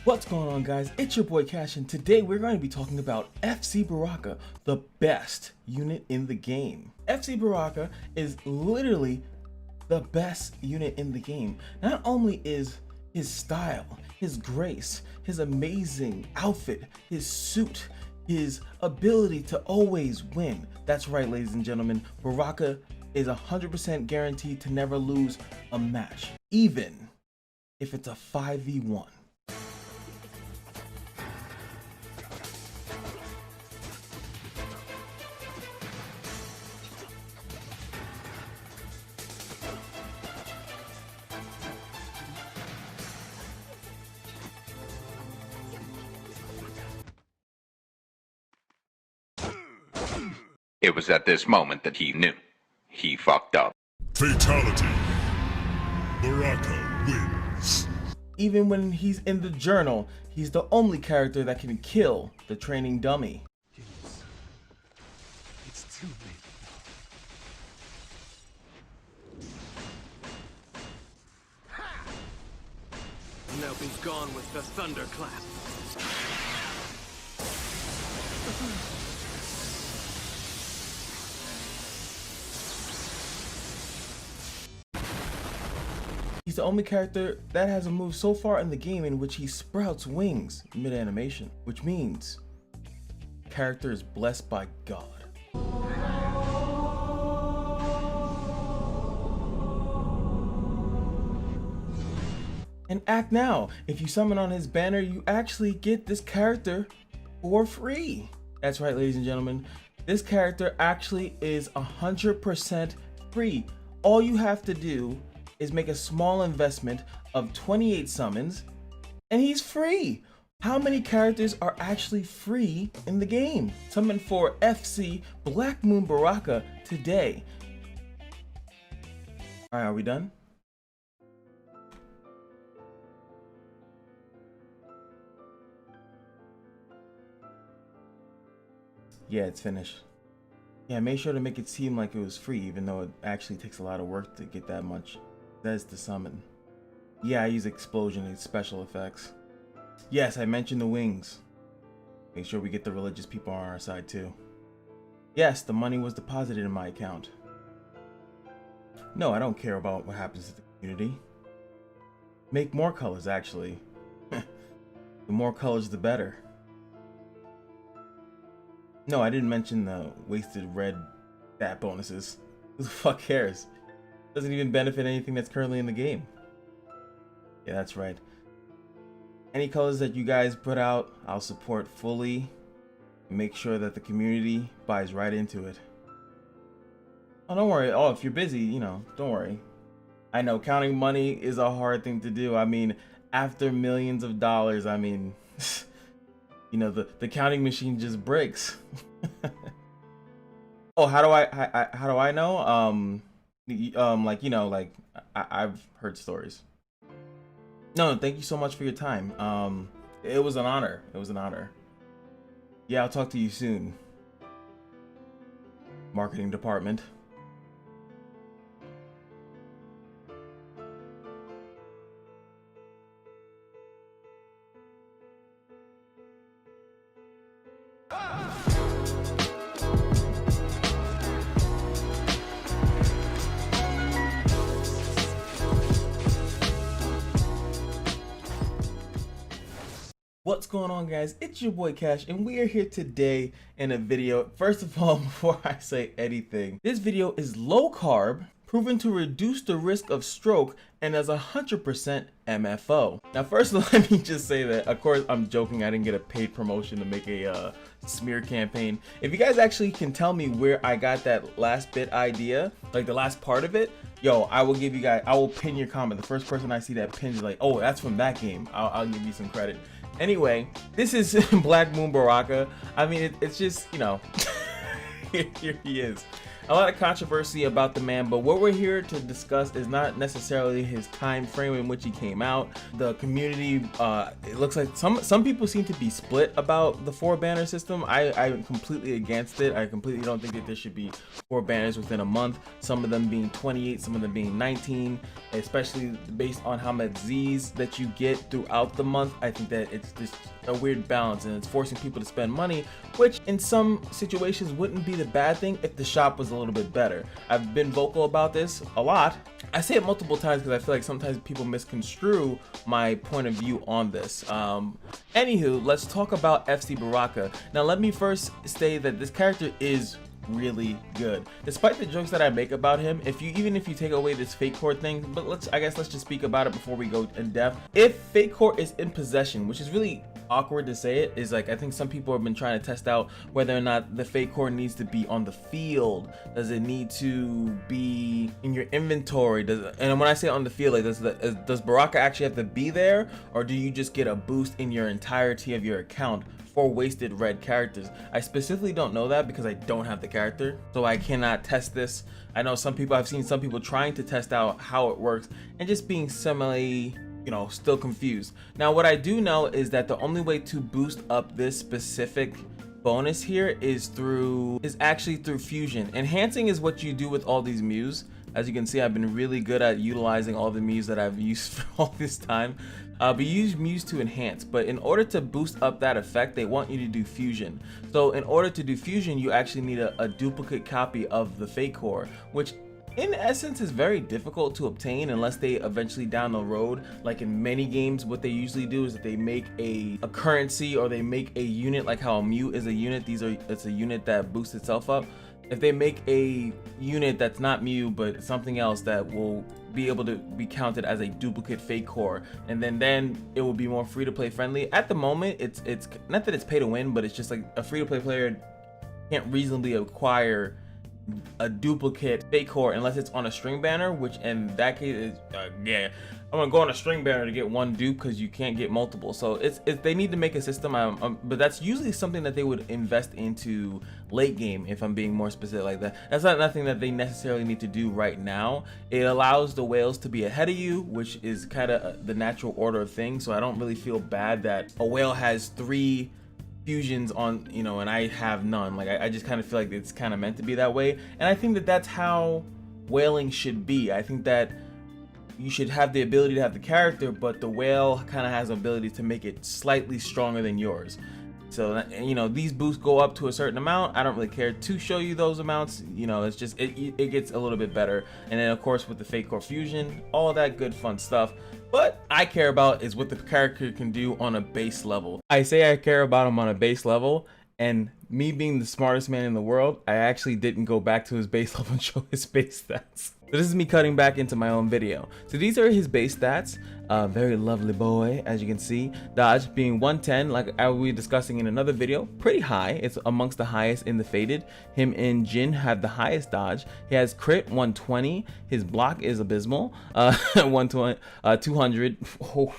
What's going on, guys? It's your boy Cash, and today we're going to be talking about FC BARAKA, the best unit in the game. FC BARAKA is literally the best unit in the game. Not only is his style, his grace, his amazing outfit, his suit, his ability to always win. That's right, ladies and gentlemen, BARAKA is 100% guaranteed to never lose a match, even if it's a 5v1. It was at this moment that he knew. He fucked up. Fatality. BARAKA wins. Even when he's in the journal, he's the only character that can kill the training dummy. It's too late. Now he's gone with the thunderclap. He's the only character that has a move so far in the game in which he sprouts wings mid-animation, which means the character is blessed by God. And act now, if you summon on his banner, you actually get this character for free. That's right, ladies and gentlemen, this character actually is 100% free. All you have to do is make a small investment of 28 summons and he's free. How many characters are actually free in the game? Summon for FC Black Moon BARAKA today. All right, are we done? Yeah, it's finished. Yeah, make sure to make it seem like it was free, even though it actually takes a lot of work to get that much. That's the summon. Yeah, I use explosion and special effects. Yes, I mentioned the wings. Make sure we get the religious people on our side too. Yes, the money was deposited in my account. No, I don't care about what happens to the community. Make more colors, actually. The more colors, the better. No, I didn't mention the wasted red stat bonuses. Who the fuck cares? Doesn't even benefit anything that's currently in the game. Yeah, that's right. Any colors that you guys put out, I'll support fully. Make sure that the community buys right into it. Oh, don't worry. Oh, if you're busy, you know, don't worry. I know counting money is a hard thing to do. I mean, after millions of dollars, I mean, you know, the counting machine just breaks. Oh, how do I know? Like, you know, like I've heard stories. No, thank you so much for your time. It was an honor. It was an honor. Yeah, I'll talk to you soon. Marketing department. What's going on, guys? It's your boy Cash, and we are here today in a video. First of all, before I say anything, this video is low carb, proven to reduce the risk of stroke, and as 100% MFO. Now, first let me just say that, of course, I'm joking. I didn't get a paid promotion to make a smear campaign. If you guys actually can tell me where I got that last bit idea, like the last part of it, yo, I will give you guys, I will pin your comment. The first person I see that pins, like, oh, that's from that game. I'll give you some credit. Anyway, this is Black Moon BARAKA. I mean, it's just, you know, here he is. A lot of controversy about the man, but what we're here to discuss is not necessarily his time frame in which he came out. The community, it looks like some people seem to be split about the 4 banner system. I'm completely against it. I completely don't think that there should be 4 banners within a month. Some of them being 28, some of them being 19. especially based on how much Z's that you get throughout the month. I think that it's just a weird balance, and it's forcing people to spend money, which in some situations wouldn't be the bad thing if the shop was a little bit better. I've been vocal about this a lot. I say it multiple times because I feel like sometimes people misconstrue my point of view on this. Anywho, let's talk about FC Baraka. Now let me first say that this character is really good, despite the jokes that I make about him. Even if you take away this fake core thing, but I guess let's just speak about it before we go in depth. If fake core is in possession, which is really awkward to say it, is like, I think some people have been trying to test out whether or not the fake core needs to be on the field. Does it need to be in your inventory? And when I say on the field, like, does Baraka actually have to be there, or do you just get a boost in your entirety of your account for wasted red characters? I specifically don't know that because I don't have the character, so I cannot test this. I know I've seen some people trying to test out how it works and just being similarly, still confused. Now what I do know is that the only way to boost up this specific bonus here is actually through fusion. Enhancing is what you do with all these Mews. As you can see, I've been really good at utilizing all the Mews that I've used for all this time. But you use Mews to enhance, but in order to boost up that effect, they want you to do fusion. So in order to do fusion, you actually need a duplicate copy of the fake core, which in essence is very difficult to obtain unless they eventually down the road, like in many games, what they usually do is that they make a currency, or they make a unit, like how a Mew is a unit. It's a unit that boosts itself up. If they make a unit that's not Mew but something else that will be able to be counted as a duplicate fake core, and then it will be more free to play friendly. At the moment, it's not that it's pay to win, but it's just like a free to play player can't reasonably acquire a duplicate fake core unless it's on a string banner, which in that case is yeah, I'm gonna go on a string banner to get one dupe because you can't get multiple. So they need to make a system, but that's usually something that they would invest into late game, if I'm being more specific like that. That's not nothing that they necessarily need to do right now. It allows the whales to be ahead of you, which is kind of the natural order of things. So I don't really feel bad that a whale has 3 fusions on, and I have none. Like I just kind of feel like it's kind of meant to be that way, and I think that that's how whaling should be. I think that you should have the ability to have the character, but the whale kind of has the ability to make it slightly stronger than yours. So these boosts go up to a certain amount. I don't really care to show you those amounts. It's just it gets a little bit better, and then of course with the fake core fusion, all that good fun stuff. What I care about is what the character can do on a base level. I say I care about him on a base level, and me being the smartest man in the world, I actually didn't go back to his base level and show his base stats. So this is me cutting back into my own video. So these are his base stats. Very lovely boy, as you can see. Dodge being 110, like I will be discussing in another video, pretty high. It's amongst the highest in the faded. Him and Jin have the highest dodge. He has crit 120. His block is abysmal. 120, 200. Oh,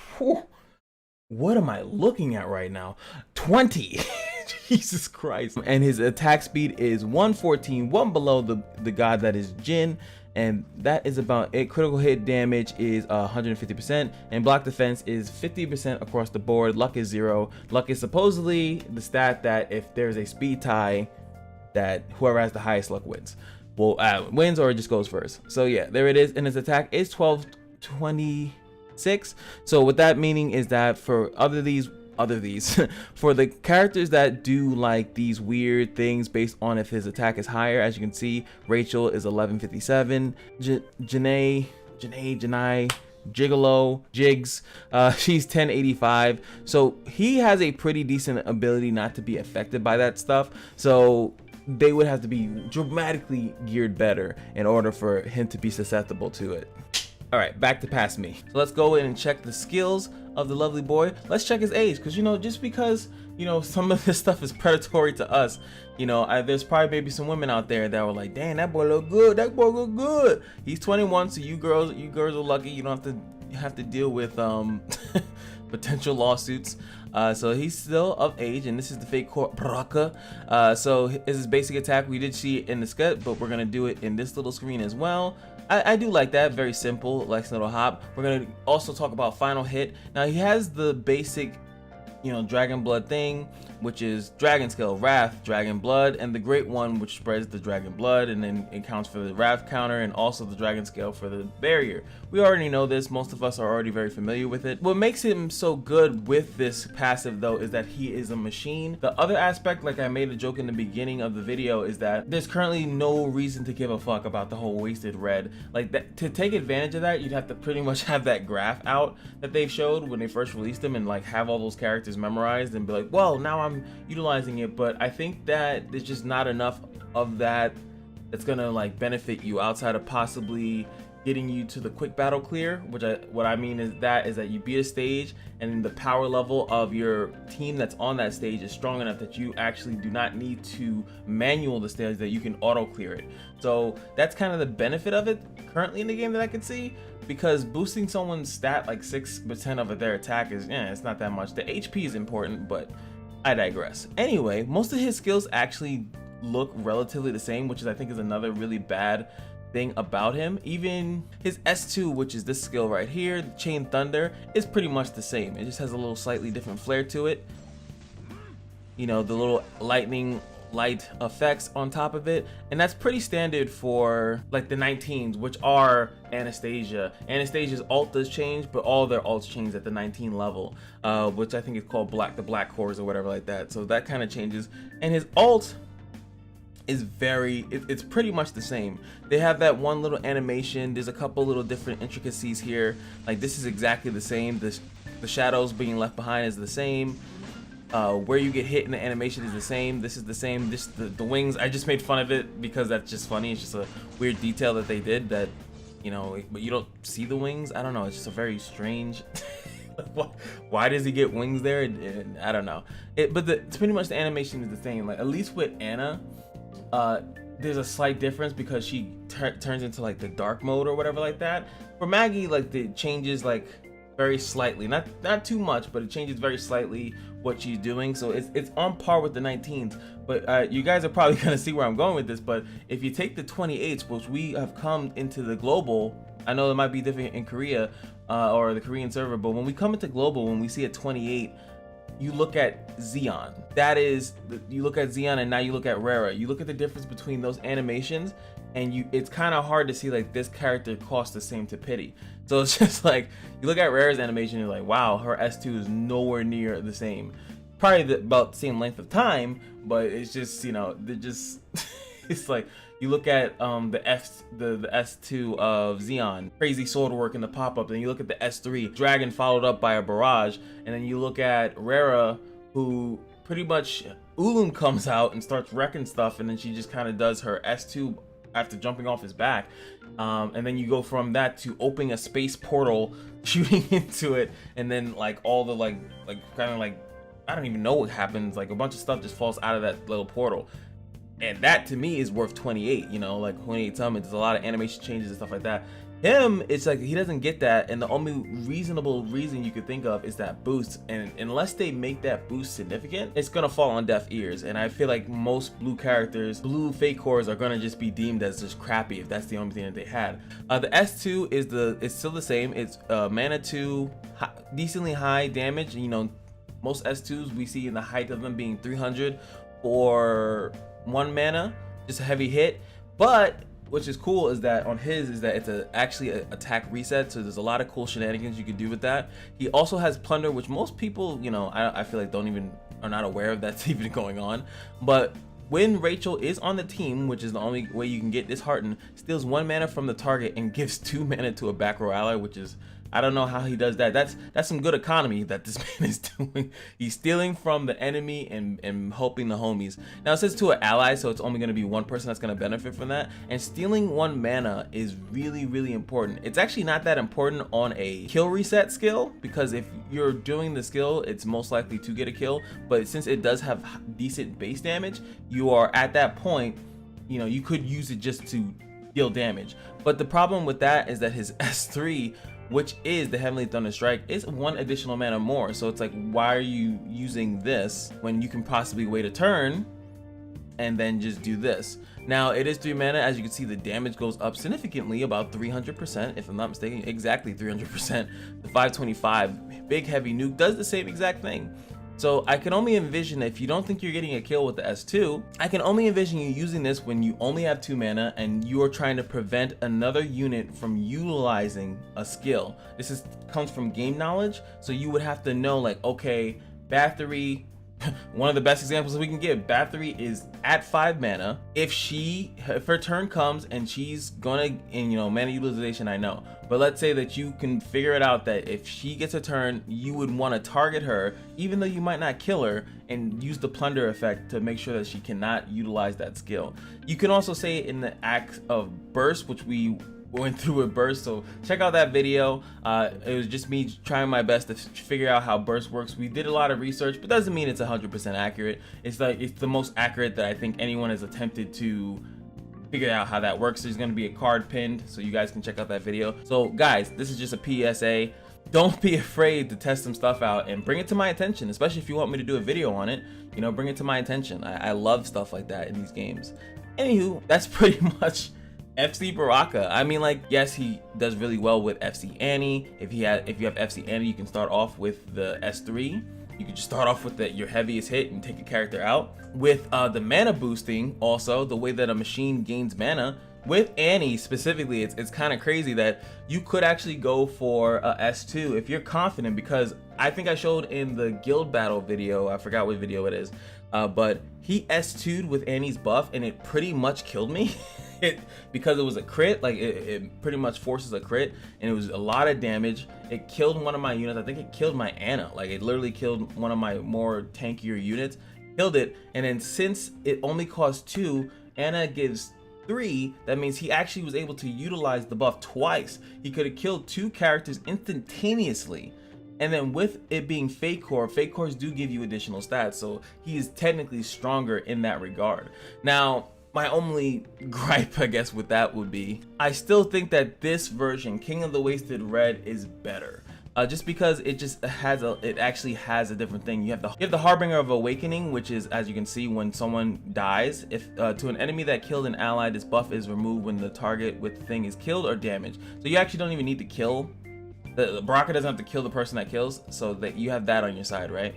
what am I looking at right now? 20. Jesus Christ. And his attack speed is 114, one below the god that is Jin. And that is about it. Critical hit damage is 150%, and block defense is 50% across the board. Luck is 0. Luck is supposedly the stat that if there's a speed tie, that whoever has the highest luck wins. Well, wins or it just goes first. So yeah, there it is. And his attack is 1226. So what that meaning is that for for the characters that do like these weird things based on if his attack is higher, as you can see, Rachel is 1157, Janae, Gigolo, Jigs, she's 1085. So he has a pretty decent ability not to be affected by that stuff. So they would have to be dramatically geared better in order for him to be susceptible to it. All right, back to past me. So let's go in and check the skills of the lovely boy. Let's check his age, because just because some of this stuff is predatory to us, there's probably maybe some women out there that were like, "Damn, that boy look good. That boy look good." He's 21, so you girls are lucky. You don't have to deal with potential lawsuits. So he's still of age, and this is the fake core Baraka. So his basic attack, we did see it in the sketch, but we're gonna do it in this little screen as well. I do like that, very simple, like little hop. We're gonna also talk about final hit. Now he has the basic Dragon Blood thing, which is Dragon Skill, Wrath, Dragon Blood, and the Great One, which spreads the Dragon Blood, and then it counts for the Wrath counter, and also the Dragon Scale for the barrier. We already know this, most of us are already very familiar with it. What makes him so good with this passive though is that he is a machine. The other aspect, like I made a joke in the beginning of the video, is that there's currently no reason to give a fuck about the whole wasted red. Like that, to take advantage of that, you'd have to pretty much have that graph out that they showed when they first released them, and like have all those characters memorized and be like, well, now I'm utilizing it. But I think that there's just not enough of that that's gonna like benefit you outside of possibly getting you to the quick battle clear, which what I mean is that you beat a stage and the power level of your team that's on that stage is strong enough that you actually do not need to manual the stage, that you can auto clear it. So that's kind of the benefit of it currently in the game that I could see, because boosting someone's stat like 6% of their attack is, it's not that much. The HP is important, but I digress. Anyway, most of his skills actually look relatively the same, which is, I think, is another really bad thing about him. Even his S2, which is this skill right here, the Chain Thunder, is pretty much the same. It just has a little slightly different flair to it. The little lightning light effects on top of it, and that's pretty standard for like the 19s, which are Anastasia. Anastasia's ult does change, but all their ults change at the 19 level, which I think is called the black cores or whatever like that. So that kind of changes, and his ult is it's pretty much the same. They have that one little animation. There's a couple little different intricacies here. Like this is exactly the same. The shadows being left behind is the same. Where you get hit in the animation is the same. This is the same. The wings, I just made fun of it because that's just funny. It's just a weird detail that they did that, but you don't see the wings. I don't know. It's just a very strange. Why does he get wings there? I don't know. But it's pretty much the animation is the same. Like at least with Anna, there's a slight difference because she turns into like the dark mode or whatever like that. For Maggie, like it changes like very slightly, not too much, but it changes very slightly what she's doing. So it's on par with the 19s. But you guys are probably gonna see where I'm going with this. But if you take the 28s, which we have come into the global, I know it might be different in Korea or the Korean server, but when we come into global, when we see a 28, you look at Xeon. You look at Xeon, and now you look at Rara. You look at the difference between those animations, and it's kind of hard to see like this character costs the same to pity. So it's just like you look at Rara's animation, you're like, wow, her S2 is nowhere near the same. Probably about the same length of time, but it's just they're just it's like you look at the S2 of Xeon, crazy sword work in the pop-up, then you look at the S3, Dragon followed up by a barrage, and then you look at Rara, who pretty much Ulum comes out and starts wrecking stuff, and then she just kind of does her S2 after jumping off his back, and then you go from that to opening a space portal, shooting into it, and then like all the like kind of like, I don't even know what happens, like a bunch of stuff just falls out of that little portal. And that to me is worth 28, like 28 summons. There's a lot of animation changes and stuff like that. Him, it's like he doesn't get that, and the only reasonable reason you could think of is that boost, and unless they make that boost significant, it's gonna fall on deaf ears. And I feel like most blue characters, blue fake cores, are gonna just be deemed as just crappy if that's the only thing that they had. The S2 is still the same. It's mana 2, decently high damage. Most S2s we see in the height of them being 300 for 1 mana, just a heavy hit. But which is cool is that on his is that it's actually an attack reset, so there's a lot of cool shenanigans you could do with that. He also has plunder, which most people, I feel like are not aware of that's even going on. But when Rachel is on the team, which is the only way you can get disheartened, steals 1 mana from the target and gives 2 mana to a back row ally, which is, I don't know how he does that. That's some good economy that this man is doing. He's stealing from the enemy and helping the homies. Now it says to an ally, so it's only going to be one person that's going to benefit from that. And stealing 1 mana is really, really important. It's actually not that important on a kill reset skill, because if you're doing the skill, it's most likely to get a kill. But since it does have decent base damage, you are at that point, you could use it just to deal damage. But the problem with that is that his S3, which is the Heavenly Thunder Strike, is 1 additional mana more. So it's like, why are you using this when you can possibly wait a turn and then just do this? Now it is 3 mana. As you can see, the damage goes up significantly, about 300%, if I'm not mistaken, exactly 300%. The 525 big heavy nuke does the same exact thing. So I can only envision that if you don't think you're getting a kill with the S2, I can only envision you using this when you only have 2 mana and you are trying to prevent another unit from utilizing a skill. This comes from game knowledge, so you would have to know, like, okay, Bathory, one of the best examples we can give, Bathory is at 5 mana. If her turn comes and she's gonna, and you know, mana utilization I know, but let's say that you can figure it out that if she gets a turn, you would want to target her, even though you might not kill her, and use the plunder effect to make sure that she cannot utilize that skill. You can also say it in the act of burst, which we went through with burst, so check out that video. It was just me trying my best to figure out how burst works. We did a lot of research, but doesn't mean it's 100% accurate. It's the most accurate that I think anyone has attempted to figure out how that works. There's going to be a card pinned, so you guys can check out that video. So guys, this is just a PSA. Don't be afraid to test some stuff out and bring it to my attention, especially if you want me to do a video on it. You know, bring it to my attention. I love stuff like that in these games. Anywho, that's pretty much FC Baraka. I mean, like, yes, he does really well with FC Annie. If you have FC Annie, you can start off with the S3. You can just start off with your heaviest hit and take a character out. With the mana boosting, also the way that a machine gains mana, with Annie specifically, it's kind of crazy that you could actually go for a S2 if you're confident, because I think I showed in the guild battle video, I forgot what video it is, but he S2'd with Annie's buff and it pretty much killed me. Because it was a crit, like it pretty much forces a crit, and it was a lot of damage. It killed one of my units. I think it killed my Anna. Like, it literally killed one of my more tankier units, killed it. And then since it only costs 2, Anna gives 3. That means he actually was able to utilize the buff twice. He could have killed 2 characters instantaneously. And then with it being fake cores do give you additional stats, so he is technically stronger in that regard. Now, my only gripe, I guess, with that would be, I still think that this version, King of the Wasted Red, is better. Just because it actually has a different thing. You have the Harbinger of Awakening, which is, as you can see, when someone dies, if to an enemy that killed an ally, this buff is removed when the target with the thing is killed or damaged. So you actually don't even need to kill. The Baraka doesn't have to kill the person that kills, so that you have that on your side, right?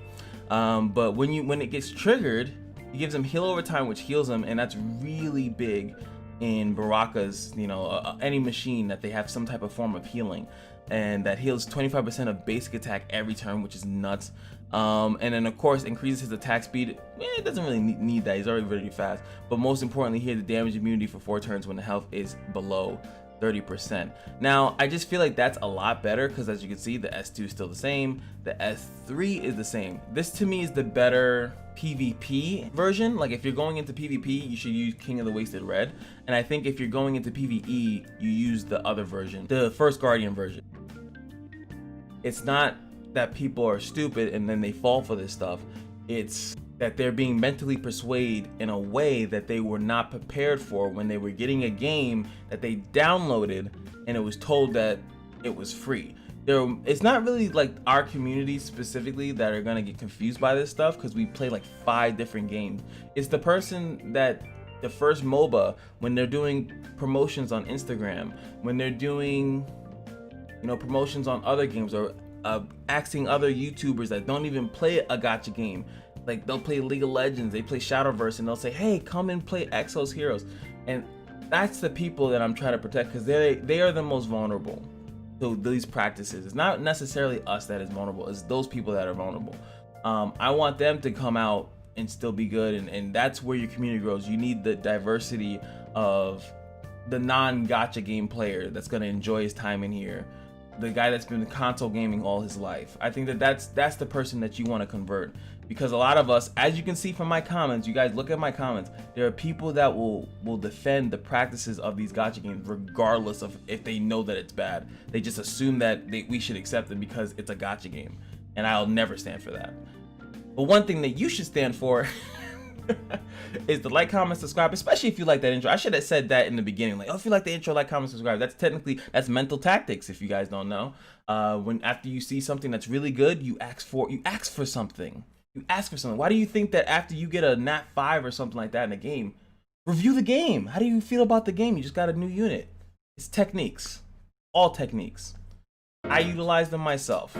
But when it gets triggered, it gives him heal over time, which heals him, and that's really big in Baraka's, you know, any machine that they have some type of form of healing, and that heals 25% of basic attack every turn, which is nuts. And then of course increases his attack speed. It doesn't really need that, he's already really fast, but most importantly here, the damage immunity for 4 turns when the health is below 30%. Now I just feel like that's a lot better, because as you can see, the S2 is still the same, the S3 is the same. This to me is the better PvP version. Like, if you're going into PvP, you should use King of the Wasted Red, and I think if you're going into PvE, you use the other version, the First Guardian version. It's not that people are stupid and then they fall for this stuff, it's that they're being mentally persuaded in a way that they were not prepared for when they were getting a game that they downloaded and it was told that it was free. It's not really like our community specifically that are gonna get confused by this stuff, because we play like 5 different games. It's the person that the first MOBA, when they're doing promotions on Instagram, when they're doing, you know, promotions on other games, or asking other YouTubers that don't even play a gacha game. Like, they'll play League of Legends, they play Shadowverse, and they'll say, hey, come and play Exos Heroes. And that's the people that I'm trying to protect, because they are the most vulnerable to these practices. It's not necessarily us that is vulnerable, it's those people that are vulnerable. I want them to come out and still be good, and that's where your community grows. You need the diversity of the non-gacha game player that's going to enjoy his time in here, the guy that's been console gaming all his life. I think that that's the person that you want to convert, because a lot of us, as you can see from my comments, you guys look at my comments, there are people that will defend the practices of these gacha games regardless of if they know that it's bad. They just assume that we should accept it because it's a gacha game, and I'll never stand for that. But one thing that you should stand for is to like, comment, subscribe, especially if you like that intro. I should have said that in the beginning, like, oh, if you like the intro, like, comment, subscribe. That's mental tactics, if you guys don't know. When after you see something that's really good, you ask for something. You ask for something. Why do you think that after you get a Nat 5 or something like that in a game, review the game? How do you feel about the game? You just got a new unit. It's techniques. All techniques. I utilize them myself.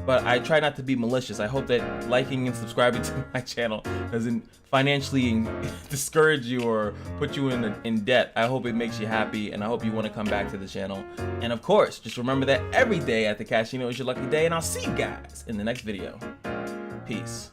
but I try not to be malicious. I hope that liking and subscribing to my channel doesn't financially discourage you or put you in debt. I hope it makes you happy, and I hope you want to come back to the channel. And of course, just remember that every day at the Casino is your lucky day, and I'll see you guys in the next video. Peace.